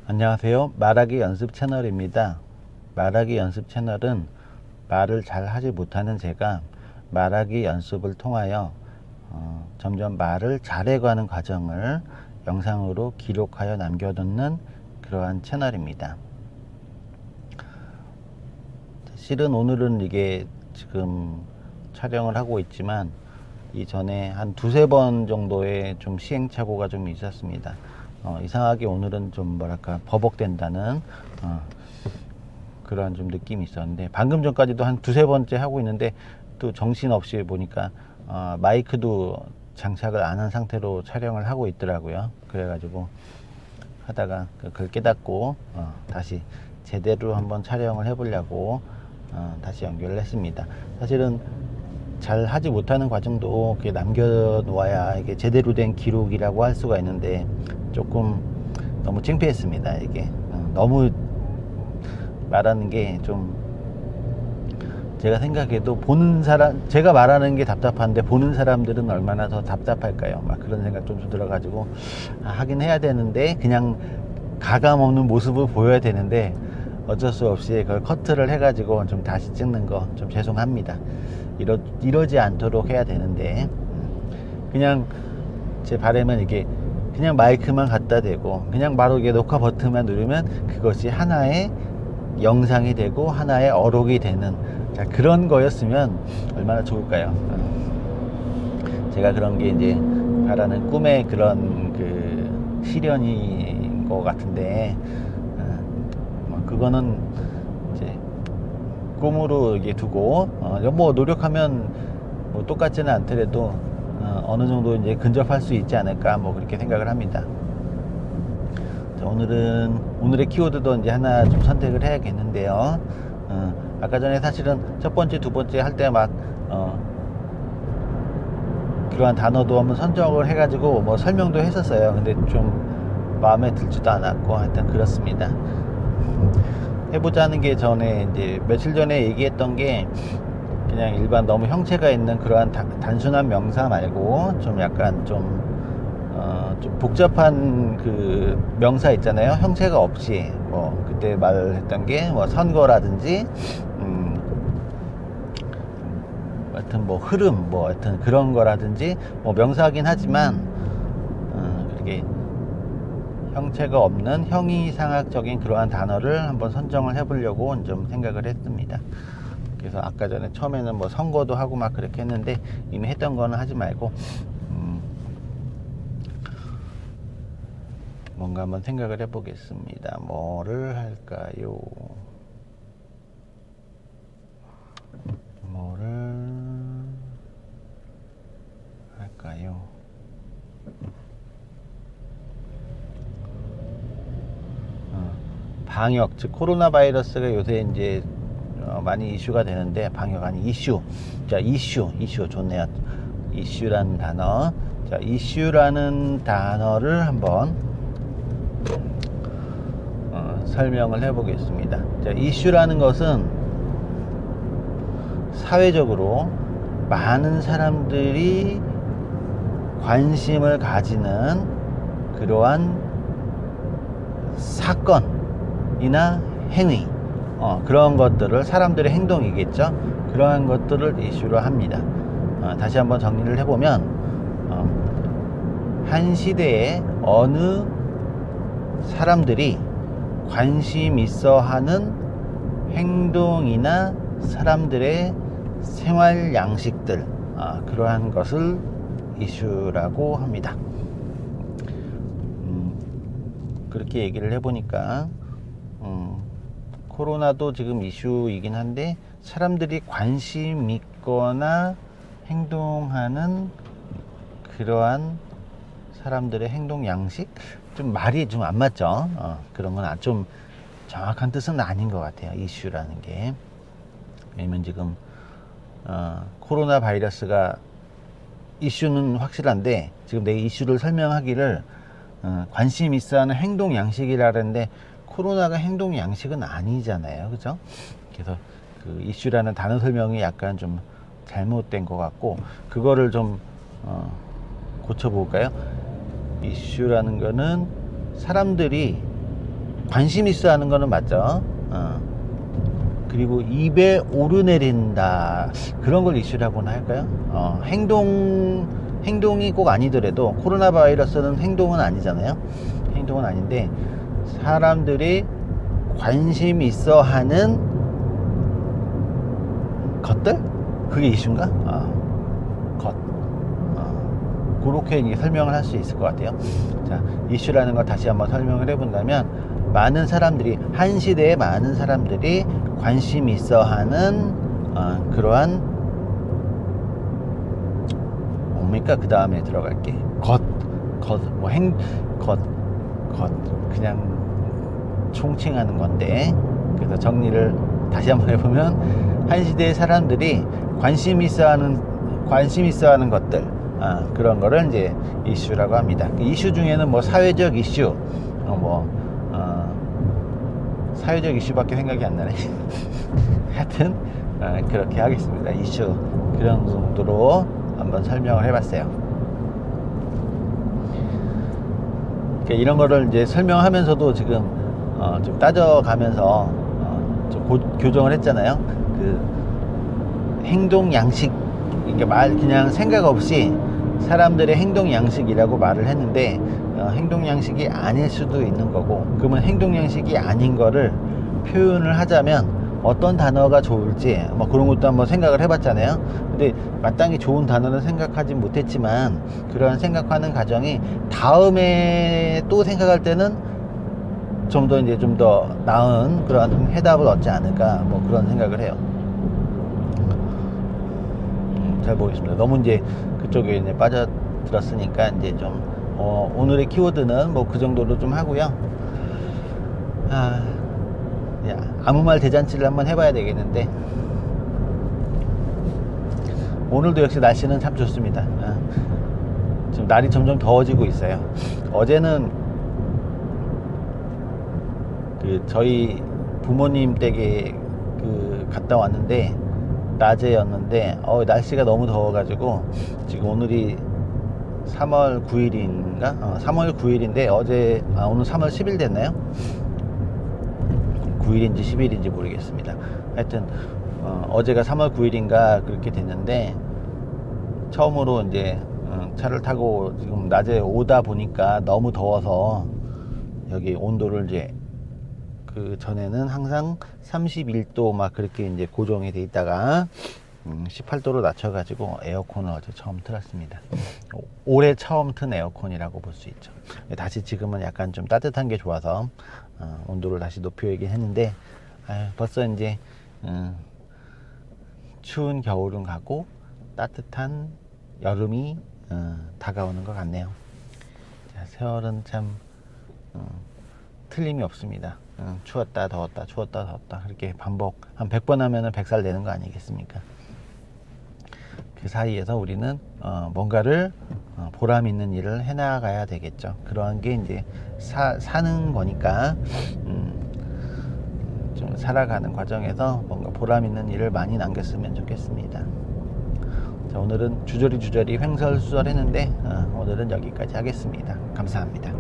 안녕하세요. 말하기 연습 채널입니다. 말하기 연습 채널은 말을 잘 하지 못하는 제가 말하기 연습을 통하여 점점 말을 잘해가는 과정을 영상으로 기록하여 남겨놓는 그러한 채널입니다. 실은 오늘은 이게 지금 촬영을 하고 있지만 이전에 한 두세 번 정도의 좀 시행착오가 좀 있었습니다. 이상하게 오늘은 좀 뭐랄까 버벅된다는 그런 좀 느낌이 있었는데, 방금 전까지도 한 두세 번째 하고 있는데 또 정신없이 보니까 마이크도 장착을 안 한 상태로 촬영을 하고 있더라고요. 그래가지고 하다가 그걸 깨닫고 다시 제대로 한번 촬영을 해보려고 다시 연결을 했습니다. 사실은 잘 하지 못하는 과정도 남겨 놓아야 이게 제대로 된 기록이라고 할 수가 있는데, 조금 너무 창피했습니다. 이게 너무 말하는 게 좀, 제가 생각해도 보는 사람, 제가 말하는 게 답답한데 보는 사람들은 얼마나 더 답답할까요? 막 그런 생각 좀 들어가지고 하긴 해야 되는데, 그냥 가감 없는 모습을 보여야 되는데 어쩔 수 없이 그걸 커트를 해가지고 좀 다시 찍는 거 좀 죄송합니다. 이러지 않도록 해야 되는데, 그냥 제 바람은 이게 그냥 마이크만 갖다 대고 그냥 바로 이게 녹화 버튼만 누르면 그것이 하나의 영상이 되고 하나의 어록이 되는, 자, 그런 거였으면 얼마나 좋을까요? 제가 그런 게 이제 바라는 꿈의 그런 그 실현인 것 같은데, 그거는 이제 꿈으로 이게 두고 뭐 노력하면 뭐 똑같지는 않더라도 어느 정도 이제 근접할 수 있지 않을까, 뭐 그렇게 생각을 합니다. 자, 오늘의 키워드도 이제 하나 좀 선택을 해야겠는데요. 아까 전에 사실은 첫 번째, 두 번째 할 때 막 그러한 단어도 한번 선정을 해가지고 뭐 설명도 했었어요. 근데 좀 마음에 들지도 않았고 하여튼 그렇습니다. 해보자는 게, 전에 이제 며칠 전에 얘기했던 게 그냥 일반 너무 형체가 있는 그러한 단순한 명사 말고 좀 약간 좀 복잡한 그 명사 있잖아요. 형체가 없이 뭐 그때 말했던 게 뭐 선거라든지 하여튼 뭐 흐름, 뭐 하여튼 그런 거라든지, 뭐 명사긴 하지만 그렇게 형체가 없는 형이상학적인 그러한 단어를 한번 선정을 해보려고 좀 생각을 했습니다. 그래서 아까 전에 처음에는 뭐 선거도 하고 막 그렇게 했는데, 이미 했던 거는 하지 말고 뭔가 한번 생각을 해보겠습니다. 뭐를 할까요? 뭐를 할까요? 방역, 즉 코로나 바이러스가 요새 이제 많이 이슈가 되는데, 방역 아니 이슈. 자, 이슈 좋네요. 이슈라는 단어. 자, 이슈라는 단어를 한번 설명을 해보겠습니다. 자, 이슈라는 것은 사회적으로 많은 사람들이 관심을 가지는 그러한 사건이나 행위, 그런 것들을, 사람들의 행동이겠죠. 그러한 것들을 이슈로 합니다. 다시 한번 정리를 해보면, 한 시대에 어느 사람들이 관심 있어 하는 행동이나 사람들의 생활 양식들, 그러한 것을 이슈라고 합니다. 그렇게 얘기를 해보니까 코로나도 지금 이슈이긴 한데, 사람들이 관심 있거나 행동하는 그러한 사람들의 행동 양식, 좀 말이 좀 안 맞죠. 그런 건 좀 정확한 뜻은 아닌 것 같아요, 이슈라는 게. 왜냐면 지금 코로나 바이러스가 이슈는 확실한데, 지금 내 이슈를 설명하기를 관심 있어 하는 행동 양식이라는데, 코로나가 행동 양식은 아니잖아요, 그죠? 그래서 그 이슈라는 단어 설명이 약간 좀 잘못된 것 같고, 그거를 좀 고쳐볼까요? 이슈라는 거는 사람들이 관심 있어 하는 거는 맞죠. 그리고 입에 오르내린다, 그런 걸 이슈라고나 할까요? 행동이 꼭 아니더라도, 코로나 바이러스는 행동은 아니잖아요. 행동은 아닌데 사람들이 관심 있어 하는 것들? 그게 이슈인가? 그렇게 이제 설명을 할 수 있을 것 같아요. 자, 이슈라는 걸 다시 한번 설명을 해본다면, 많은 사람들이, 한 시대에 많은 사람들이 관심 있어 하는 그러한, 뭡니까? 그 다음에 들어갈게. 그냥 총칭하는 건데, 그래서 정리를 다시 한번 해보면, 한 시대의 사람들이 관심 있어 하는 것들, 그런 거를 이제 이슈라고 합니다. 그 이슈 중에는 뭐 사회적 이슈, 사회적 이슈밖에 생각이 안 나네. 하여튼 그렇게 하겠습니다. 이슈, 그런 정도로 한번 설명을 해봤어요. 그러니까 이런 거를 이제 설명하면서도 지금 좀 따져가면서 좀 교정을 했잖아요. 그 행동 양식, 그러니까 그냥 생각 없이 사람들의 행동 양식이라고 말을 했는데, 행동 양식이 아닐 수도 있는 거고, 그러면 행동 양식이 아닌 거를 표현을 하자면 어떤 단어가 좋을지, 뭐 그런 것도 한번 생각을 해봤잖아요. 근데 마땅히 좋은 단어는 생각하지 못했지만, 그런 생각하는 과정이 다음에 또 생각할 때는 좀 더 나은 그런 해답을 얻지 않을까, 뭐 그런 생각을 해요. 잘 모르겠습니다. 너무 이제 그쪽에 이제 빠져들었으니까, 이제 좀 오늘의 키워드는 뭐 그 정도로 좀 하고요. 아무 말 대잔치를 한번 해봐야 되겠는데, 오늘도 역시 날씨는 참 좋습니다. 지금 날이 점점 더워지고 있어요. 어제는 저희 부모님 댁에 갔다 왔는데 낮에였는데, 날씨가 너무 더워가지고, 지금 오늘이 3월 9일인가? 3월 9일인데 오늘 3월 10일 됐나요? 9일인지 10일인지 모르겠습니다. 하여튼 어제가 3월 9일인가 그렇게 됐는데, 처음으로 이제 차를 타고 지금 낮에 오다 보니까 너무 더워서, 여기 온도를 이제 그 전에는 항상 31도 막 그렇게 이제 고정이 돼 있다가 18도로 낮춰가지고 에어컨을 어제 처음 틀었습니다. 올해 처음 튼 에어컨이라고 볼 수 있죠. 다시 지금은 약간 좀 따뜻한 게 좋아서 온도를 다시 높여야긴 했는데, 벌써 이제 추운 겨울은 가고 따뜻한 여름이 다가오는 것 같네요. 자, 세월은 참 틀림이 없습니다. 추웠다 더웠다 추웠다 더웠다, 그렇게 반복 한 100번 하면은 100살 되는 거 아니겠습니까? 그 사이에서 우리는 뭔가를 보람 있는 일을 해나가야 되겠죠. 그러한 게 이제 사는 거니까, 좀 살아가는 과정에서 뭔가 보람 있는 일을 많이 남겼으면 좋겠습니다. 자, 오늘은 주저리 횡설수설 했는데, 오늘은 여기까지 하겠습니다. 감사합니다.